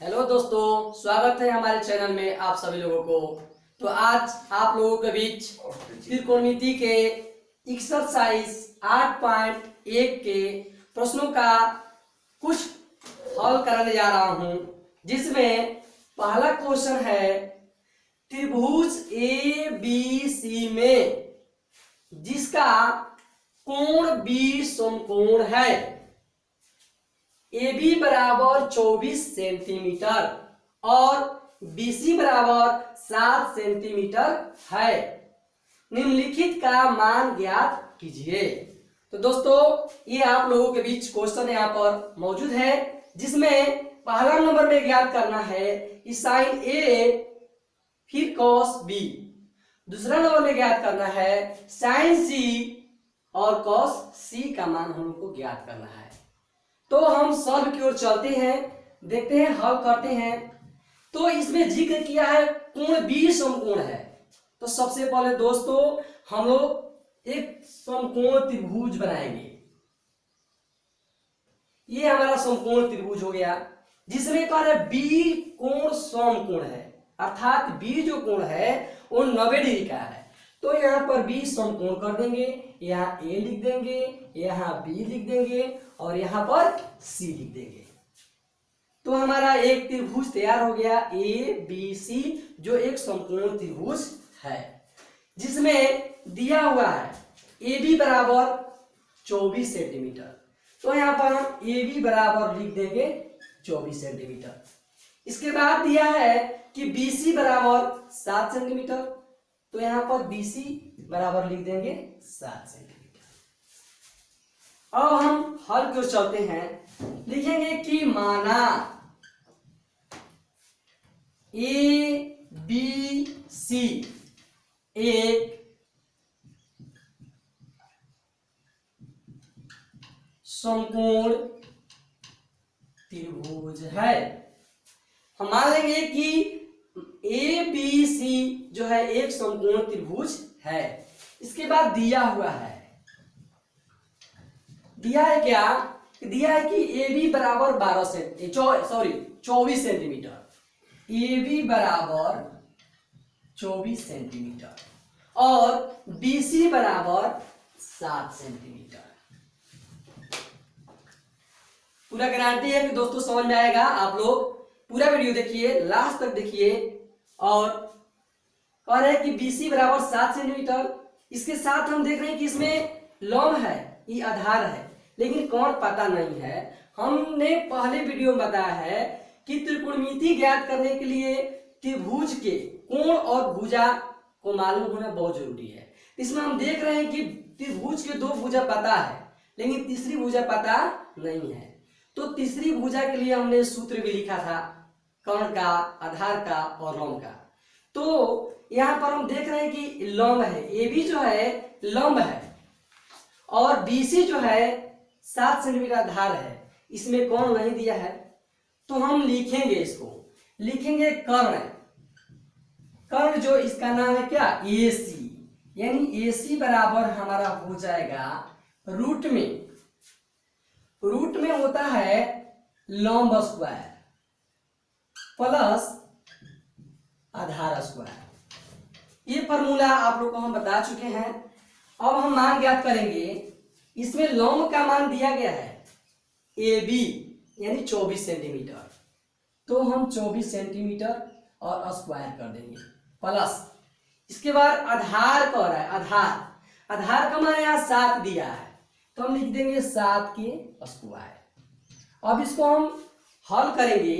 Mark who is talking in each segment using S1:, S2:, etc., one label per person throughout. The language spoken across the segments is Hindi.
S1: हेलो दोस्तों, स्वागत है हमारे चैनल में आप सभी लोगों को। तो आज आप लोगों के बीच त्रिकोणमिति के एक्सरसाइज 8.1 के प्रश्नों का कुछ हल कराने जा रहा हूं, जिसमें पहला क्वेश्चन है त्रिभुज ए बी सी में जिसका कोण बी समकोण है, ए बी बराबर 24 सेंटीमीटर और बी सी बराबर 7 सेंटीमीटर है। निम्नलिखित का मान ज्ञात कीजिए। तो दोस्तों, ये आप लोगों के बीच क्वेश्चन यहाँ पर मौजूद है, जिसमें पहला नंबर में ज्ञात करना है कि साइन ए फिर कॉस बी, दूसरा नंबर में ज्ञात करना है साइन सी और कॉस सी का मान हम लोग को ज्ञात करना है। तो हम सॉल्व की ओर चलते हैं, देखते हैं, हल करते हैं। तो इसमें जिक्र किया है कोण बी समकोण है। तो सबसे पहले दोस्तों हम लोग एक समकोण त्रिभुज बनाएंगे। ये हमारा समकोण त्रिभुज हो गया, जिसमें कह रहे बी कोण समकोण है, अर्थात बी जो कोण है वो 90 डिग्री का है। तो यहाँ पर बी समकोण कर देंगे, यहाँ ए लिख देंगे, यहाँ बी लिख देंगे और यहाँ पर सी लिख देंगे। तो हमारा एक त्रिभुज तैयार हो गया ए बी सी, जो एक समकोण त्रिभुज है, जिसमें दिया हुआ है ए बी बराबर 24 सेंटीमीटर। तो यहाँ पर हम ए बी बराबर लिख देंगे 24 सेंटीमीटर। इसके बाद दिया है कि बी सी बराबर 7 सेंटीमीटर। तो यहाँ पर बी सी बराबर लिख देंगे 7 सेंटीमीटर। अब हम हल की ओर चलते हैं, लिखेंगे कि माना ए बी सी एक समकोण त्रिभुज है। हम मान लेंगे कि ए बी सी जो है एक समकोण त्रिभुज है। इसके बाद दिया हुआ है, दिया है क्या, दिया है कि ए बी बराबर 24 सेंटीमीटर, ए बी बराबर 24 सेंटीमीटर और बी सी बराबर 7 सेंटीमीटर। पूरा गारंटी है कि दोस्तों समझ में आएगा। आप लोग पूरा वीडियो देखिए, लास्ट तक देखिए। और कह रहे हैं कि बी सी बराबर 7 सेंटीमीटर। इसके साथ हम देख रहे हैं कि इसमें लंब है, ये आधार है, लेकिन कोण पता नहीं है। हमने पहले वीडियो में बताया है कि त्रिकोणमिति ज्ञात करने के लिए त्रिभुज के कोण और भुजा को मालूम होना बहुत जरूरी है। इसमें हम देख रहे हैं कि त्रिभुज के 2 भुजा पता है, लेकिन तीसरी भुजा पता नहीं है। तो तीसरी भुजा के लिए हमने सूत्र भी लिखा था, कर्ण का, आधार का और लंब का। तो यहाँ पर हम देख रहे हैं कि लंब है, ए बी जो है लंब है और बी सी जो है 7 सेंटीमीटर आधार है। इसमें कोण नहीं दिया है, तो हम लिखेंगे, इसको लिखेंगे कर्ण। कर्ण जो इसका नाम है क्या, ए सी, यानी ए सी बराबर हमारा हो जाएगा रूट में होता है लंब स्क्वायर प्लस आधार स्क्वायर। ये फॉर्मूला आप लोग को हम बता चुके हैं। अब हम मान ज्ञात करेंगे। इसमें लंब का मान दिया गया है ए बी यानी 24 सेंटीमीटर। तो हम 24 सेंटीमीटर और स्क्वायर कर देंगे प्लस, इसके बाद आधार कह रहा है, आधार का मान यहाँ 7 दिया है, तो हम लिख देंगे 7 के स्क्वायर। अब इसको हम हल करेंगे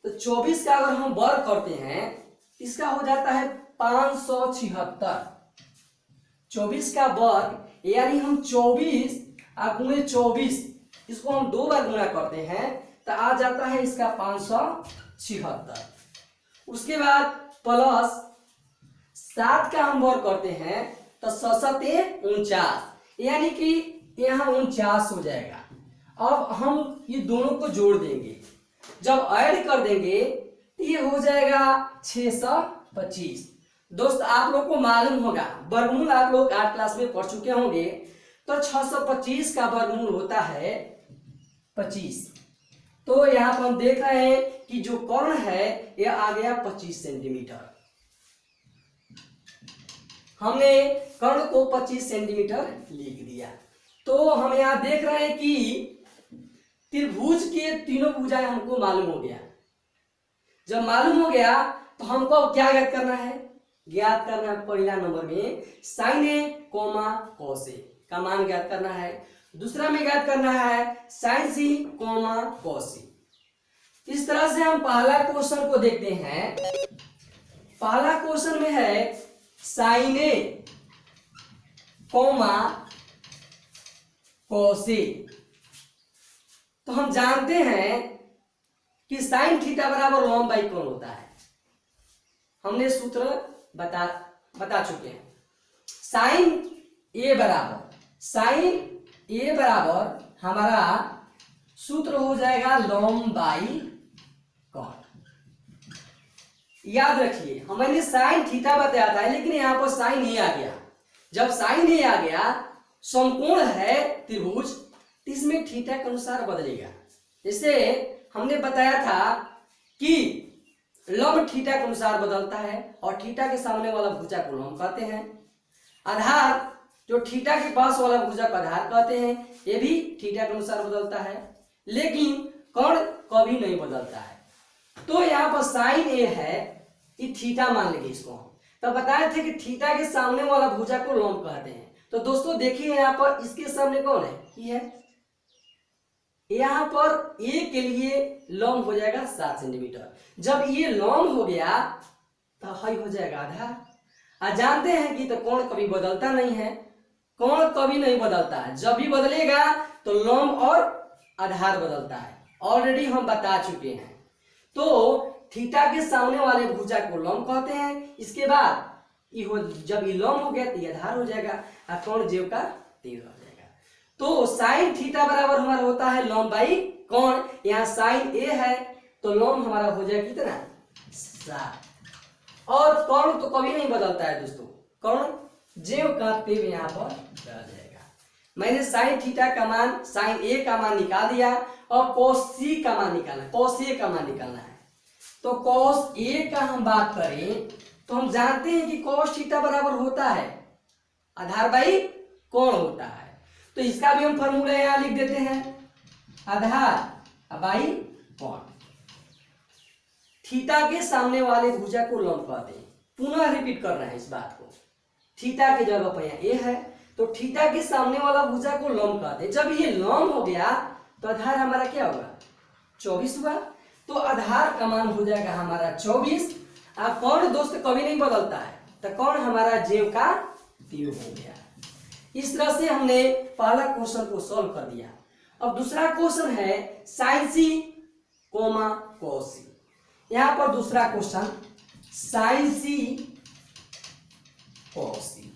S1: तो 24 का अगर हम वर्ग करते हैं, इसका हो जाता है 576। 24 का वर्ग यानी हम 24 गुणे 24, इसको हम 2 बार गुणा करते हैं तो आ जाता है इसका 576। उसके बाद प्लस 7 का हम वर्ग करते हैं तो 7 49, यानी कि यहाँ 49 हो जाएगा। अब हम ये दोनों को जोड़ देंगे, जब ऐड कर देंगे तो ये हो जाएगा 625। दोस्त आप लोग को मालूम होगा, वर्गमूल आप लोग 8 क्लास में पढ़ चुके होंगे। तो 625 का वर्गमूल होता है 25। तो यहाँ पर हम देख रहे हैं कि जो कर्ण है यह आ गया 25 सेंटीमीटर। हमने कर्ण को 25 सेंटीमीटर लिख दिया। तो हम यहाँ देख रहे हैं कि त्रिभुज के तीनों भुजाएं हमको मालूम हो गया। जब मालूम हो गया तो हमको क्या ज्ञात करना है? ज्ञात करना है पहला नंबर में sign A coma cos A का मान ज्ञात करना है। दूसरा में ज्ञात करना है साइन सी कोमा कॉस सी। इस तरह से हम पहला क्वेश्चन को देखते हैं। पहला क्वेश्चन में है sign A coma cos A. तो हम जानते हैं कि साइन थीटा बराबर लॉम बाई कौन होता है। हमने सूत्र बता चुके हैं। साइन ए बराबर हमारा सूत्र हो जाएगा लॉम बाई कॉन। याद रखिए हमने साइन थीटा बताया था, लेकिन यहां पर साइन ए आ गया। जब साइन ए आ गया, समकोण है त्रिभुज, इसमें थीटा के अनुसार बदलेगा। जैसे हमने बताया था कि लंब थीटा के अनुसार बदलता है और थीटा के सामने वाला भुजा को लंब कहते हैं। आधार जो थीटा के पास वाला भुजा का आधार कहते हैं, ये भी थीटा के अनुसार बदलता है, लेकिन कर्ण कभी नहीं बदलता है। तो यहाँ पर साइन ए है, ये थीटा मान लेंगे इसको। तो बताए थे कि थीटा के सामने वाला भुजा को लंब कहते हैं। तो दोस्तों देखिए यहाँ पर इसके सामने कौन है? ये है। यहाँ पर ए के लिए लंब हो जाएगा 7 सेंटीमीटर। जब ये लंब हो गया तो हाई हो जाएगा आधार। जानते हैं कि तो कोण कभी बदलता नहीं है, कोण कभी नहीं बदलता है। जब भी बदलेगा तो लंब और आधार बदलता है, ऑलरेडी हम बता चुके हैं। तो थीटा के सामने वाले भुजा को लंब कहते हैं। इसके बाद जब ये लंब हो गया तो ये आधार हो जाएगा और कोण जेव का 3 हो जाएगा। तो साइन थीटा बराबर हमारा होता है लंब बाई कोण। यहाँ साइन ए है तो लंब हमारा हो जाएगा कितना? 7। और कोण तो कभी नहीं बदलता है दोस्तों, कोण जेव का तेव यहाँ पर रह जाएगा। मैंने साइन थीटा का मान, साइन ए का मान निकाल दिया और कॉस सी का मान निकालना है, कॉस ए का मान निकालना है। तो कॉस ए का हम बात करें तो हम जानते हैं कि कॉस थीटा बराबर होता है आधार बाई कोण होता है। तो इसका भी हम फॉर्मूला यहां लिख देते हैं, आधार बाई कोण। थीटा के सामने वाले भुजा को लंब कहते हैं। पुनः रिपीट कर रहे हैं इस बात को। थीटा की जगह पर यहाँ ए है तो थीटा के सामने वाला भुजा को लंब कहते हैं। जब ये लंब हो गया तो आधार हमारा क्या होगा? 24 हुआ। तो आधार का मान हो जाएगा हमारा 24। अब कोण दोस्त कभी नहीं बदलता है, तो कोण हमारा जेव का तीर हो गया। इस तरह से हमने पहला क्वेश्चन को सॉल्व कर दिया। अब दूसरा क्वेश्चन है साइन सी कोमा कॉस सी। यहां पर दूसरा क्वेश्चन साइन सी कॉस सी।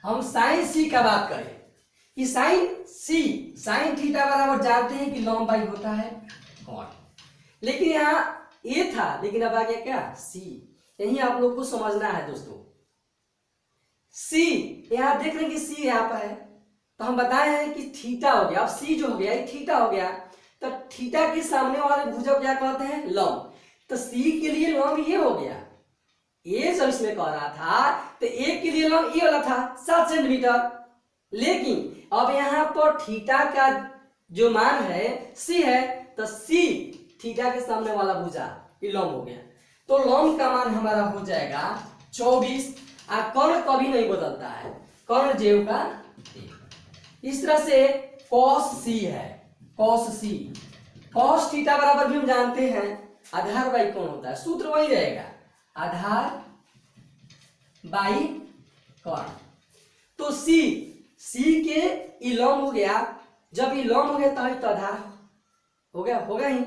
S1: हम साइन सी का बात करें कि साइन थीटा बराबर जानते हैं कि लंब बाई होता है कोण, लेकिन यहाँ ए था लेकिन अब आ गया क्या? सी। यही आप लोग को समझना है दोस्तों। सी यहाँ देख रहे हैं कि सी यहाँ पर है तो हम बताए हैं कि थीटा हो गया। अब सी जो हो गया ये थीटा हो गया, तो थीटा के सामने वाले भुजा क्या कहते हैं? लंब। तो सी के लिए लंब ये हो गया। ए जब इसमें कह रहा था तो ए के लिए लंब ये वाला था 7 सेंटीमीटर, लेकिन अब यहाँ पर थीटा का जो मान है सी है, तो सी थीटा के सामने वाला भुजा ये लंब हो गया। तो लंब का मान हमारा हो जाएगा 24। कर्ण कभी नहीं बदलता है, कर्ण जेव का 3। इस तरह से कॉस सी है, कॉस सी। कॉस थीटा बराबर भी हम जानते हैं आधार बाई कोण होता है, सूत्र वही रहेगा आधार बाई कोण। तो सी के ई लंब हो गया। जब ये लंब हो गया तो आधार हो गया, होगा ही।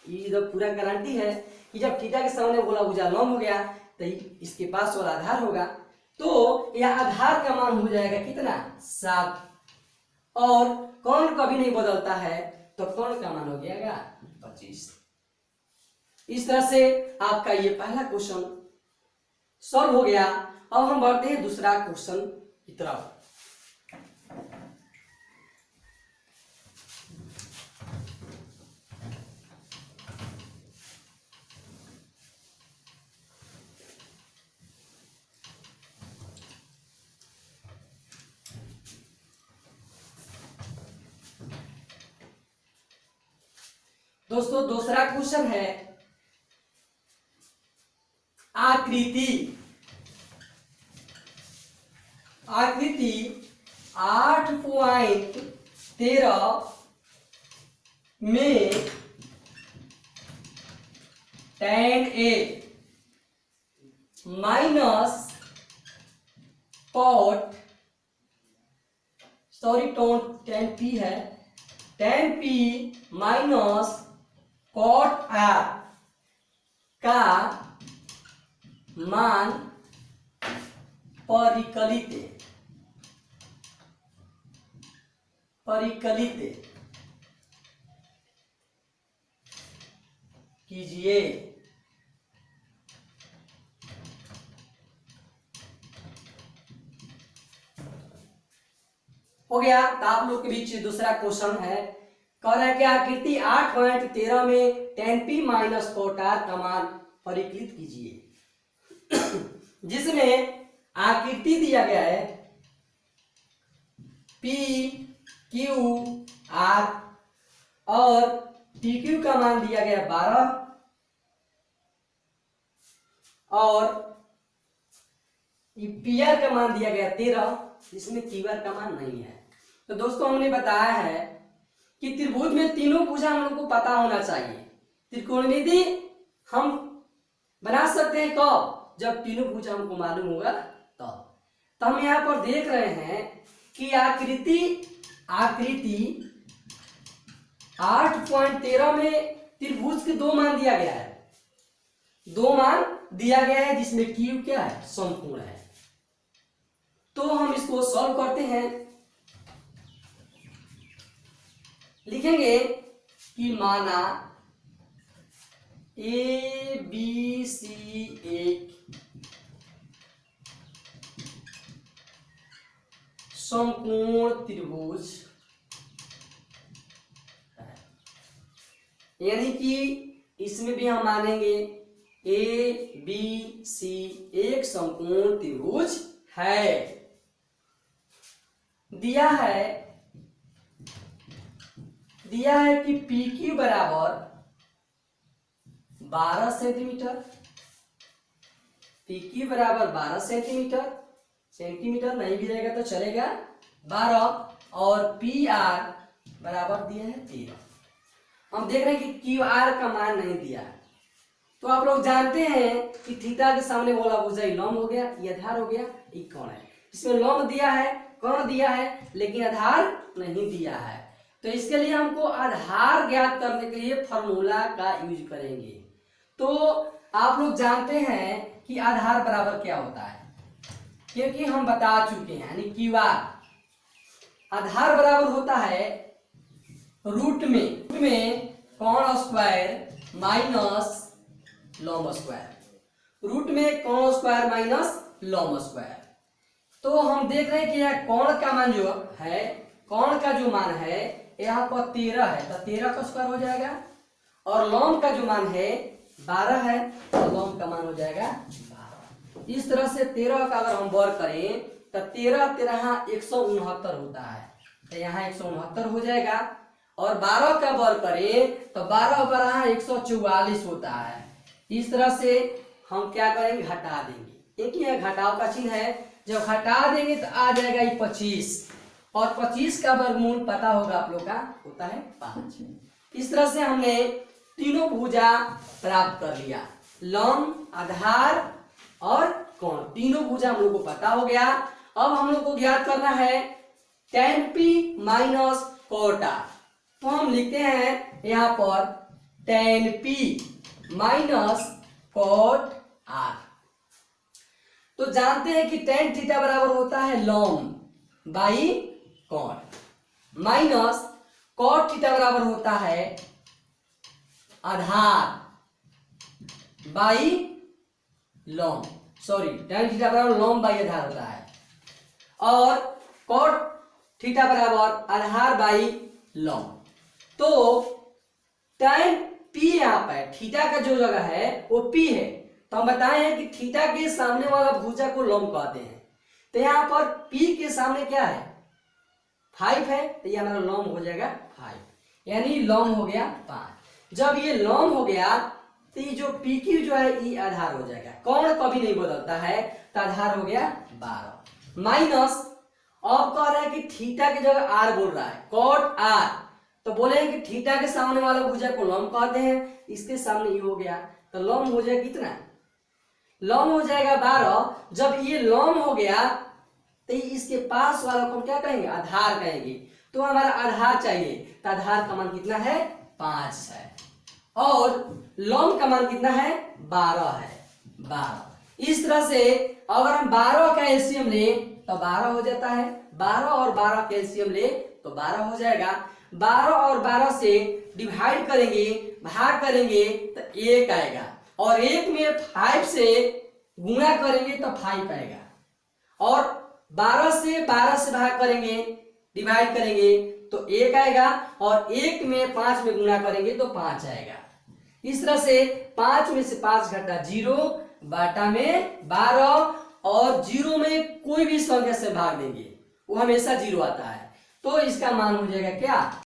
S1: ये तो पूरा गारंटी है कि जब थीटा के सामने बोला भुजा लंब हो गया तो इसके पास वाला आधार होगा। तो यह आधार का मान हो जाएगा कितना? 7। और कोण कभी नहीं बदलता है तो कोण का मान हो जाएगा 25। इस तरह से आपका ये पहला क्वेश्चन सॉल्व हो गया। अब हम बढ़ते हैं दूसरा क्वेश्चन की तरफ। दोस्तों दूसरा क्वेश्चन है आकृति। आकृति 8.13 में tan A minus cot tan P है, tan P minus cot R का मान परिकलित कीजिए। हो गया। तो आप लोग के बीच दूसरा क्वेश्चन है, कह रहा है कि आकृति 8.13 में tan P minus cot R का मान परिकलित कीजिए। जिसमें आकृति दिया गया है P Q R और TQ का मान दिया गया 12 और PR का मान दिया गया 13, इसमें QR का मान नहीं है। तो दोस्तों हमने बताया है कि त्रिभुज में तीनों भुजा हम लोग को पता होना चाहिए। त्रिकोणमिति हम बना सकते हैं कब? जब तीनों भुजा हमको मालूम होगा तब। तो हम यहाँ पर देख रहे हैं कि आकृति 8.13 में त्रिभुज के दो मान दिया गया है, जिसमें Q क्या है? समपूर्ण है। तो हम इसको सॉल्व करते हैं। लिखेंगे कि माना ABC एक समकोण त्रिभुज है, यानी कि इसमें भी हम मानेंगे ABC एक समकोण त्रिभुज है। दिया है कि PQ बराबर 12 सेंटीमीटर, PQ बराबर 12 सेंटीमीटर नहीं भी रहेगा तो चलेगा 12, और PR बराबर दिया है 13। हम देख रहे हैं कि QR का मान नहीं दिया है। तो आप लोग जानते हैं कि थीटा के सामने वाला भुजा लंब हो गया, ये आधार हो गया, ये कोण है। इसमें लंब दिया है, कोण दिया है, लेकिन आधार नहीं दिया है। तो इसके लिए हमको आधार ज्ञात करने के लिए फॉर्मूला का यूज करेंगे। तो आप लोग जानते हैं कि आधार बराबर क्या होता है, क्योंकि हम बता चुके हैं, यानी QR आधार बराबर होता है रूट में कोण स्क्वायर माइनस लंब स्क्वायर, रूट में कोण स्क्वायर माइनस लंब स्क्वायर। तो हम देख रहे हैं कि यह कोण का मान जो है, कोण का जो मान है यहाँ पर 13 है, तो 13 का स्क्वायर हो जाएगा, और लंब का जो मान है 12 है, तो लंब का मान हो जाएगा 12। इस तरह से 13 का अगर हम वर्ग करें तो 13 169 होता है, तो यहाँ 169 हो जाएगा, और 12 का वर्ग करें तो 12 144 होता है। इस तरह से हम क्या करेंगे, घटा देंगे। एक ही घटाव का चिन्ह है, जब घटा देंगे तो आ जाएगा ये 25, और 25 का वर्गमूल पता होगा आप लोग का, होता है 5। इस तरह से हमने तीनों भुजा प्राप्त कर लिया, लंब, आधार और कोण, तीनों भुजा हम लोग को पता हो गया। अब हम लोग को ज्ञात करना है tan P minus cot R। तो हम लिखते हैं यहाँ पर tan P minus cot R। तो जानते हैं कि tan थीटा बराबर होता है लंब बाई कोण, माइनस cot थीटा बराबर होता है आधार बाई लंब, सॉरी tan थीटा बराबर लंब बाई आधार होता है, और cot थीटा बराबर आधार बाई लंब। तो tan P यहाँ पर थीटा का जो जगह है वो P है, तो हम बताए हैं कि थीटा के सामने वाला भुजा को लंब कहते हैं। तो यहाँ पर P के सामने क्या है, 5 है, तो ये हमारा लंब हो जाएगा 5, यानी लंब हो गया 5। जब ये लॉन्ग हो गया तो ये जो PQ जो है ये आधार हो जाएगा। कौन कभी नहीं बदलता है, तो आधार हो गया 12 माइनस। अब कह रहा है कि थीटा की जगह आर बोल रहा है, कॉट आर, तो बोले हैं कि थीटा के सामने वाला भुजा को लंब कहते हैं, इसके सामने ये हो गया, तो लंब हो जाएगा कितना, लंब हो जाएगा 12। जब ये लंब हो गया तो इसके पास वाला को क्या कहेंगे, आधार कहेंगे। तो हमारा आधार चाहिए, तो आधार का मान कितना है, 5 है, और लंब का मान कितना है, 12 है, 12। इस तरह से अगर हम 12 का एलसीएम ले तो 12 हो जाता है, 12 और 12 का एलसीएम ले तो 12 हो जाएगा। 12 और 12 से डिवाइड करेंगे, भाग करेंगे तो 1 आएगा, और 1 में 5 से गुणा करेंगे तो 5 आएगा, और 12 से भाग करेंगे, डिवाइड करेंगे तो 1 आएगा, और 1 में 5 में गुणा करेंगे तो 5 आएगा। इस तरह से 5 में से 5 घटा 0 बाटा में 12, और 0 में कोई भी संख्या से भाग देंगे वो हमेशा 0 आता है, तो इसका मान हो जाएगा क्या,